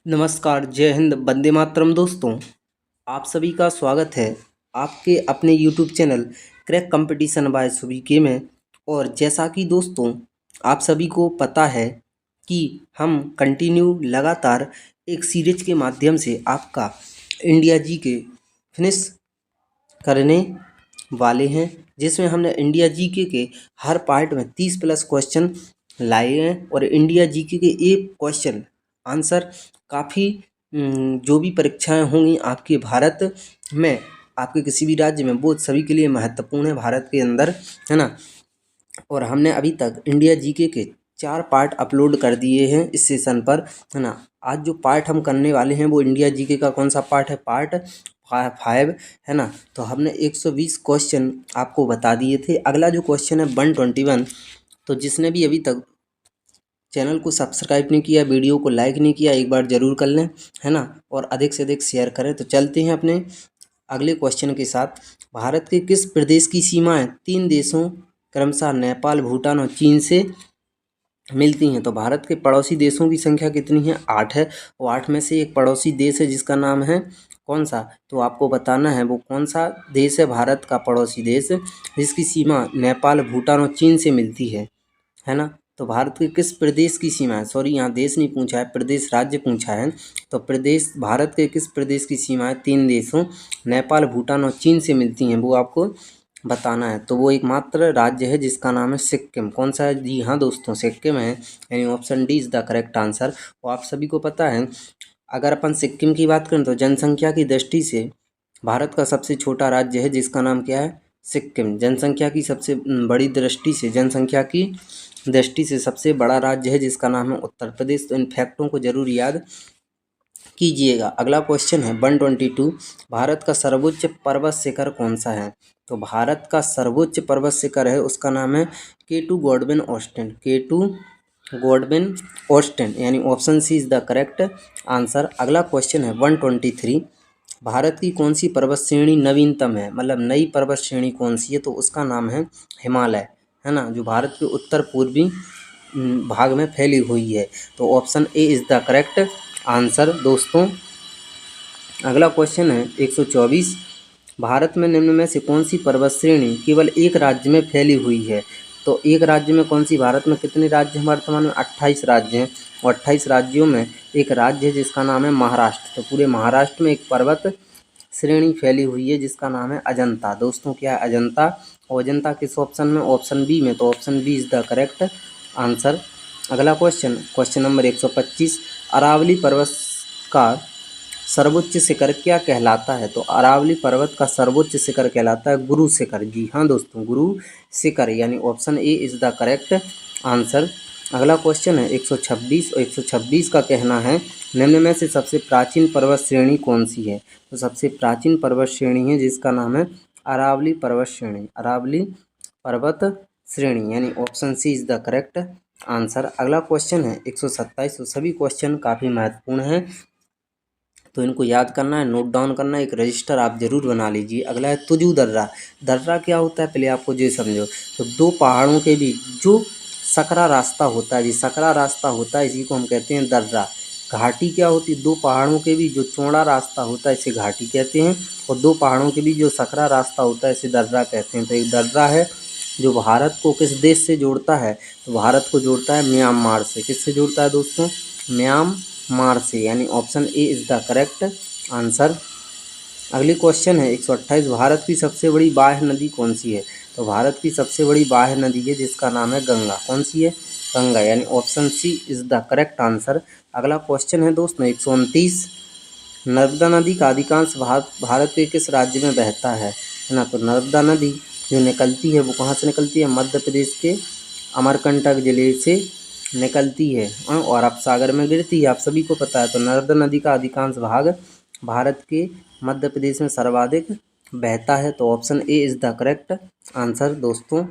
नमस्कार, जय हिंद, वंदे मातरम। दोस्तों, आप सभी का स्वागत है आपके अपने YouTube channel crack competition by सुबीके में। और जैसा कि दोस्तों आप सभी को पता है कि हम कंटिन्यू लगातार एक सीरीज के माध्यम से आपका इंडिया जी के फिनिश करने वाले हैं, जिसमें हमने इंडिया जीके के हर पार्ट में 30+ क्वेश्चन लाए हैं और इंडिया जीके के एक क्वेश्चन आंसर काफ़ी जो भी परीक्षाएं होंगी आपके भारत में, आपके किसी भी राज्य में, वो सभी के लिए महत्वपूर्ण है भारत के अंदर, है ना। और हमने अभी तक इंडिया जीके के 4 पार्ट अपलोड कर दिए हैं इस सेशन पर, है ना। आज जो पार्ट हम करने वाले हैं वो इंडिया जीके का कौन सा पार्ट है? पार्ट 5, है ना। तो हमने 120 क्वेश्चन आपको बता दिए थे। अगला जो क्वेश्चन है 121। तो जिसने भी अभी तक चैनल को सब्सक्राइब नहीं किया, वीडियो को लाइक नहीं किया, एक बार ज़रूर कर लें, है ना। और अधिक से अधिक शेयर करें। तो चलते हैं अपने अगले क्वेश्चन के साथ। भारत के किस प्रदेश की सीमाएं 3 देशों क्रमशः नेपाल, भूटान और चीन से मिलती हैं? तो भारत के पड़ोसी देशों की संख्या कितनी है? 8 है। और 8 में से एक पड़ोसी देश है जिसका नाम है कौन सा? तो आपको बताना है वो कौन सा देश है भारत का पड़ोसी देश जिसकी सीमा नेपाल, भूटान और चीन से मिलती है ना। तो भारत के किस प्रदेश की सीमा है? सॉरी, यहाँ देश नहीं पूछा है, प्रदेश राज्य पूछा है। तो प्रदेश, भारत के किस प्रदेश की सीमा है 3 देशों नेपाल, भूटान और चीन से मिलती हैं, वो आपको बताना है। तो वो एकमात्र राज्य है जिसका नाम है सिक्किम। कौन सा है? जी हाँ दोस्तों, सिक्किम है, यानी option D is the correct answer. और आप सभी को पता है, अगर अपन सिक्किम की बात करें तो जनसंख्या की दृष्टि से भारत का सबसे छोटा राज्य है जिसका नाम क्या है? सिक्किम। जनसंख्या की सबसे बड़ी दृष्टि से, जनसंख्या की दृष्टि से सबसे बड़ा राज्य है जिसका नाम है उत्तर प्रदेश। तो इन फैक्टों को जरूर याद कीजिएगा। अगला क्वेश्चन है 122। भारत का सर्वोच्च पर्वत शिखर कौन सा है? तो भारत का सर्वोच्च पर्वत शिखर है, उसका नाम है K2 Godwin Austen. K2 Godwin Austen, यानी option C is the correct answer. अगला क्वेश्चन है 123। भारत की कौन सी पर्वत श्रेणी नवीनतम है, मतलब नई पर्वत श्रेणी कौन सी है? तो उसका नाम है हिमालय, है ना, जो भारत के उत्तर पूर्वी भाग में फैली हुई है। तो option A is the correct answer दोस्तों। अगला क्वेश्चन है 124। भारत में निम्न में से कौन सी पर्वत श्रेणी केवल एक राज्य में फैली हुई है? तो एक राज्य में कौन सी? भारत में कितने राज्य हैं वर्तमान में? 28 राज्य हैं। और 28 राज्यों में एक राज्य है जिसका नाम है महाराष्ट्र। तो पूरे महाराष्ट्र में एक पर्वत श्रेणी फैली हुई है जिसका नाम है अजंता। दोस्तों, क्या है? अजंता। और अजंता किस ऑप्शन में? ऑप्शन बी में। तो option B is the correct answer. अगला क्वेश्चन नंबर 125। अरावली पर्वत का सर्वोच्च शिखर क्या कहलाता है? तो अरावली पर्वत का सर्वोच्च शिखर कहलाता है गुरु शिखर। जी हाँ दोस्तों, गुरु शिखर, यानी option A is the correct answer. अगला क्वेश्चन है 126। और 126 का कहना है निम्न में से सबसे प्राचीन पर्वत श्रेणी कौन सी है? तो सबसे प्राचीन पर्वत श्रेणी है जिसका नाम है अरावली पर्वत श्रेणी। अरावली पर्वत श्रेणी, यानी option C is the correct answer. अगला क्वेश्चन है 127। तो सभी क्वेश्चन काफ़ी महत्वपूर्ण हैं, तो इनको याद करना है, नोट डाउन करना है, एक रजिस्टर आप जरूर बना लीजिए। अगला है तुजू दर्रा। दर्रा क्या होता है पहले आपको ये समझो। तो दो पहाड़ों के बीच जो सकरा रास्ता होता है, ये सकरा रास्ता होता है, इसी को हम कहते हैं दर्रा। घाटी क्या होती है? दो पहाड़ों के बीच जो चौड़ा रास्ता होता है इसे घाटी कहते हैं, और दो पहाड़ों के बीच जो सकरा रास्ता होता है इसे दर्रा कहते हैं। तो एक दर्रा है जो भारत को किस देश से जोड़ता है? तो भारत को जोड़ता है म्यांमार से। किससे जोड़ता है दोस्तों? म्यांमार से, यानी option A is the correct answer. अगली क्वेश्चन है 128। भारत की सबसे बड़ी बाह्य नदी कौन सी है? तो भारत की सबसे बड़ी बाह्य नदी है जिसका नाम है गंगा। कौन सी है? गंगा, यानी option C is the correct answer. अगला क्वेश्चन है दोस्तों 129। नर्मदा नदी का अधिकांश भाग भारत के किस राज्य में बहता है ना? तो नर्मदा नदी जो निकलती है वो कहाँ से निकलती है? मध्य प्रदेश के अमरकंटक जिले से निकलती है और अरब सागर में गिरती है, आप सभी को पता है। तो नर्मदा नदी का अधिकांश भाग भारत के मध्य प्रदेश में सर्वाधिक बहता है। तो option A is the correct answer दोस्तों।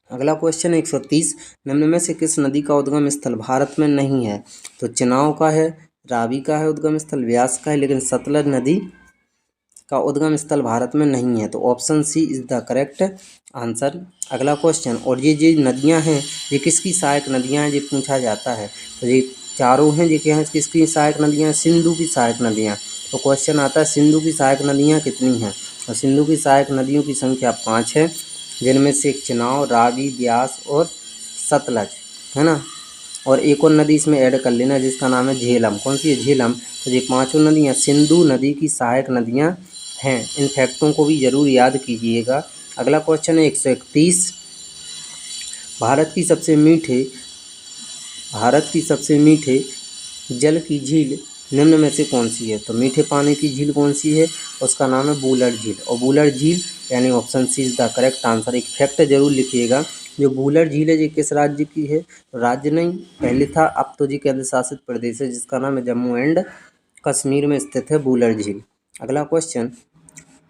अगला क्वेश्चन 130। निम्न में से किस नदी का उद्गम स्थल भारत में नहीं है? तो चुनाव का है, रावी का है उद्गम स्थल, व्यास का है, लेकिन सतलज नदी का उद्गम स्थल भारत में नहीं है। तो option C is the correct answer. अगला क्वेश्चन, और ये नदियां हैं ये किसकी सहायक नदियां हैं ये पूछा जाता है। तो ये चारों हैं, ये क्या है किसकी सहायक नदियाँ, सिंधु की सहायक नदियाँ। तो क्वेश्चन आता है सिंधु की सहायक नदियाँ कितनी हैं, और सिंधु की सहायक नदियों की संख्या 5 है, जिनमें से चिनाब, रावी, ब्यास और सतलज है ना। और एक और नदी इसमें ऐड कर लेना जिसका नाम है झेलम। कौन सी है, झेलम। तो ये पांचों नदियाँ सिंधु नदी की सहायक नदियाँ हैं। इन फैक्टों को भी जरूर याद कीजिएगा। अगला क्वेश्चन है 131। भारत की सबसे मीठे जल की झील निम्न में से कौन सी है। तो मीठे पानी की झील कौन सी है, उसका नाम है वुलर झील। और वुलर झील यानी option C is the correct answer. एक फैक्ट जरूर लिखिएगा, जो वुलर झील है ये किस राज्य की है, तो राज्य नहीं पहले था, अब तो जी केंद्र शासित प्रदेश है, जिसका नाम है जम्मू एंड कश्मीर में स्थित है वुलर झील। अगला क्वेश्चन,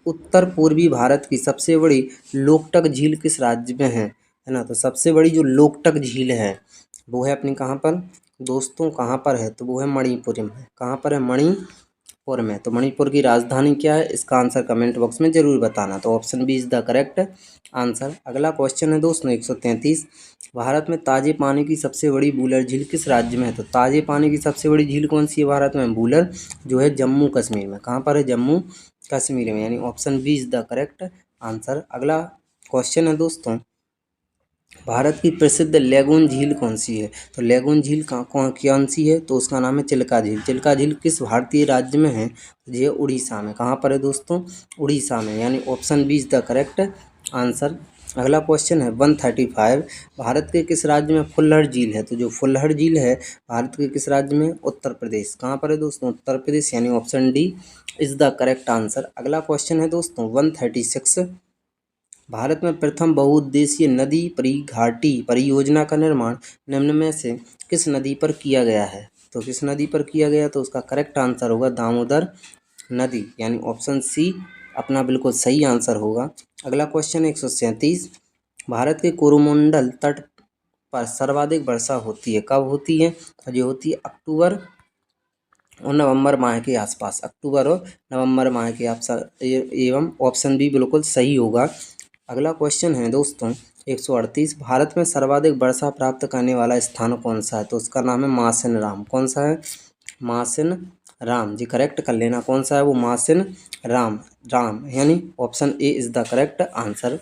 उत्तर पूर्वी भारत की सबसे बड़ी लोकटक झील किस राज्य में है ना। तो सबसे बड़ी जो लोकटक झील है वो है अपनी कहाँ पर दोस्तों, कहाँ पर है, तो वो है मणिपुर में। कहाँ पर है, मणिपुर में। तो मणिपुर की राजधानी क्या है, इसका आंसर कमेंट बॉक्स में जरूर बताना। तो option B is the correct answer. अगला क्वेश्चन है दोस्तों 133। भारत में ताजे पानी की सबसे बड़ी वुलर झील किस राज्य में है। तो ताजे पानी की सबसे बड़ी झील कौन सी है भारत में, वुलर, जो है जम्मू कश्मीर में। कहाँ पर है, जम्मू कश्मीर में, यानी option B is the correct answer. अगला क्वेश्चन है दोस्तों, भारत की प्रसिद्ध लेगून झील कौन सी है। तो लेगून झील कौन सी है, तो उसका नाम है चिल्का झील। चिल्का झील किस भारतीय राज्य में है, तो ये उड़ीसा में। कहाँ पर है दोस्तों, उड़ीसा में, यानी option B is the correct answer. अगला क्वेश्चन है 135। भारत के किस राज्य में फुल्लर झील है। तो जो फुल्लर झील है भारत के किस राज्य में, उत्तर प्रदेश। कहाँ पर है दोस्तों, उत्तर प्रदेश, यानी option D is the correct answer. अगला क्वेश्चन है दोस्तों 136। भारत में प्रथम बहुउद्देशीय नदी परिघाटी परियोजना का निर्माण निम्न में से किस नदी पर किया गया है। तो किस नदी पर किया गया, तो उसका करेक्ट आंसर होगा दामोदर नदी, यानी ऑप्शन सी अपना बिल्कुल सही आंसर होगा। अगला क्वेश्चन 137। भारत के कोरोमंडल तट पर सर्वाधिक वर्षा होती है, कब होती है, तो ये होती है अक्टूबर और नवंबर माह के आसपास। अक्टूबर और नवंबर माह के एवं ऑप्शन बी बिल्कुल सही होगा। अगला क्वेश्चन है दोस्तों 138। भारत में सर्वाधिक वर्षा प्राप्त करने वाला स्थान कौन सा है, तो उसका नाम है मासिन राम। कौन सा है, मासिन राम जी, करेक्ट कर लेना कौन सा है वो, मासिन राम, यानी option A is the correct answer.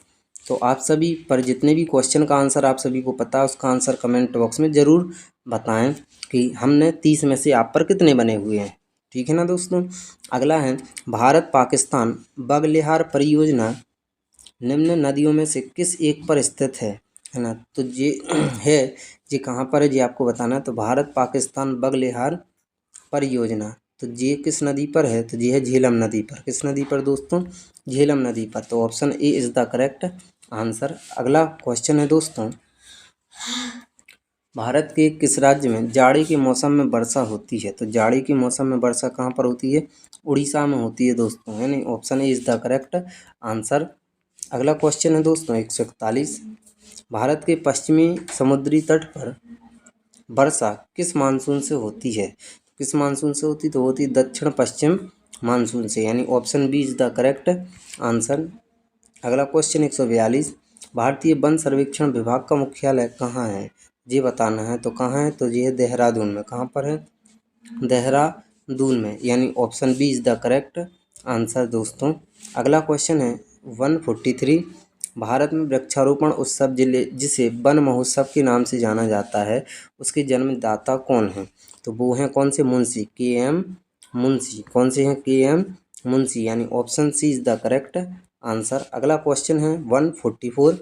तो आप सभी पर जितने भी क्वेश्चन का आंसर आप सभी को पता है, उसका आंसर कमेंट बॉक्स में ज़रूर बताएं कि हमने 30 में से आप पर कितने बने हुए हैं। ठीक है ना दोस्तों। अगला है, भारत पाकिस्तान बगलिहार परियोजना निम्न नदियों में से किस एक पर स्थित है ना। तो ये है, ये कहाँ पर है, ये आपको बताना है। तो भारत पाकिस्तान बगलिहार परियोजना, तो ये किस नदी पर है, तो ये है झेलम नदी पर। किस नदी पर दोस्तों, झेलम नदी पर। तो option A is the correct answer. अगला क्वेश्चन है दोस्तों, भारत के किस राज्य में जाड़े के मौसम में वर्षा होती है। तो जाड़े के मौसम में वर्षा कहाँ पर होती है, उड़ीसा में होती है दोस्तों, यानी option A is the correct answer. अगला क्वेश्चन है दोस्तों 141। भारत के पश्चिमी समुद्री तट पर वर्षा किस मानसून से होती है। किस मानसून से होती, तो होती दक्षिण पश्चिम मानसून से, यानी option B is the correct answer. अगला क्वेश्चन 142। भारतीय वन सर्वेक्षण विभाग का मुख्यालय कहाँ है, ये बताना है। तो कहाँ है, तो ये है देहरादून में। कहाँ पर है, देहरादून में, यानी option B is the correct answer दोस्तों। अगला क्वेश्चन है 143। भारत में वृक्षारोपण उत्सव जिसे वन महोत्सव के नाम से जाना जाता है, उसके जन्मदाता कौन है। तो वो हैं कौन से, मुंशी, के.एम. मुंशी। कौन से हैं, के.एम. मुंशी, यानी option C is the correct answer. अगला क्वेश्चन है 144।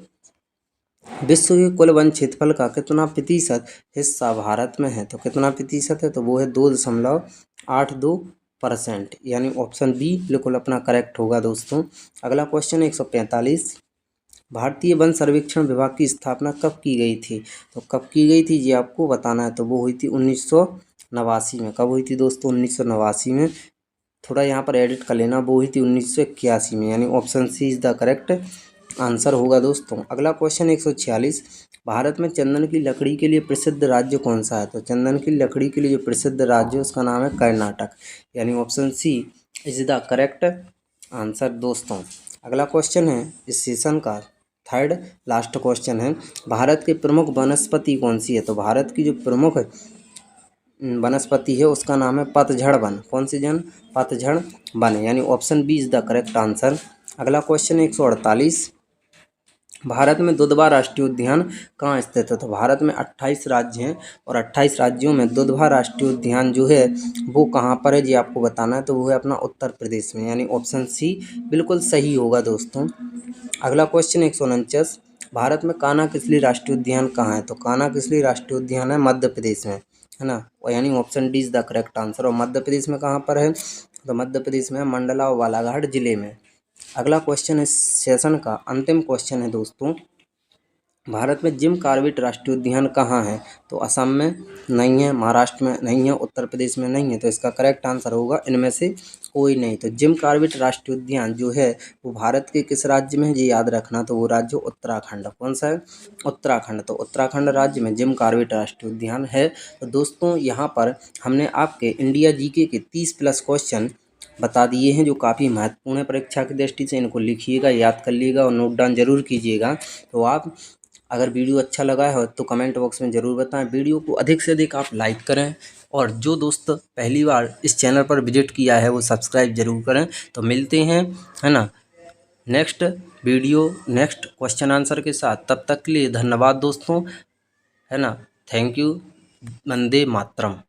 विश्व के कुल वन क्षेत्रफल का कितना प्रतिशत हिस्सा भारत में है। तो कितना प्रतिशत है, तो वो है 2.82%, यानी ऑप्शन बी बिल्कुल अपना करेक्ट होगा दोस्तों। अगला क्वेश्चन 145। भारतीय वन सर्वेक्षण विभाग की स्थापना कब की गई थी। तो कब की गई थी ये आपको बताना है। तो वो हुई थी 1989 में। कब हुई थी दोस्तों, 1989 में। थोड़ा यहाँ पर एडिट कर लेना, वो हुई थी 1981 में, यानी option C is the correct answer होगा दोस्तों। अगला क्वेश्चन 146। भारत में चंदन की लकड़ी के लिए प्रसिद्ध राज्य कौन सा है। तो चंदन की लकड़ी के लिए जो प्रसिद्ध राज्य है उसका नाम है कर्नाटक, यानी option C is the correct answer दोस्तों। अगला क्वेश्चन है इस सेशन का थर्ड लास्ट क्वेश्चन है, भारत के प्रमुख वनस्पति कौन सी है। तो भारत की जो प्रमुख वनस्पति है उसका नाम है पतझड़ वन। कौन सी जन? पतझड़ वन, यानी option B is the correct answer. अगला क्वेश्चन 148, भारत में दुधवा राष्ट्रीय उद्यान कहाँ स्थित है? तो भारत में 28 राज्य हैं और 28 राज्यों में दुधवा राष्ट्रीय उद्यान जो है वो कहाँ पर है, ये आपको बताना है। तो वो है अपना उत्तर प्रदेश में, यानी ऑप्शन सी बिल्कुल सही होगा दोस्तों। अगला क्वेश्चन 149, भारत में कान्हा किसली राष्ट्रीय उद्यान कहाँ है? तो कान्हा किसली राष्ट्रीय उद्यान है मध्य प्रदेश में, है ना, और यानी option D is the correct answer. और मध्य प्रदेश में कहाँ पर है? तो मध्य प्रदेश में मंडला और बालाघाट जिले में। अगला क्वेश्चन इस सेशन का अंतिम क्वेश्चन है दोस्तों, भारत में जिम कॉर्बेट राष्ट्रीय उद्यान कहाँ है? तो असम में नहीं है, महाराष्ट्र में नहीं है, उत्तर प्रदेश में नहीं है। तो इसका करेक्ट आंसर होगा इनमें से कोई नहीं। तो जिम कॉर्बेट राष्ट्रीय उद्यान जो है वो भारत के किस राज्य में है, ये याद रखना। तो वो राज्य उत्तराखंड। कौन सा है? उत्तराखंड। तो उत्तराखंड राज्य में जिम कॉर्बेट राष्ट्रीय उद्यान है। तो दोस्तों यहाँ पर हमने आपके इंडिया जीके के 30+ क्वेश्चन बता दिए हैं जो काफ़ी महत्वपूर्ण है परीक्षा की दृष्टि से। इनको लिखिएगा, याद कर लीजिएगा और नोट डाउन जरूर कीजिएगा। तो आप अगर वीडियो अच्छा लगा है तो कमेंट बॉक्स में ज़रूर बताएं। वीडियो को अधिक से अधिक आप लाइक करें और जो दोस्त पहली बार इस चैनल पर विजिट किया है वो सब्सक्राइब जरूर करें। तो मिलते हैं, है ना, next video next question answer के साथ। तब तक के लिए धन्यवाद दोस्तों, है ना। Thank you. वंदे मातरम।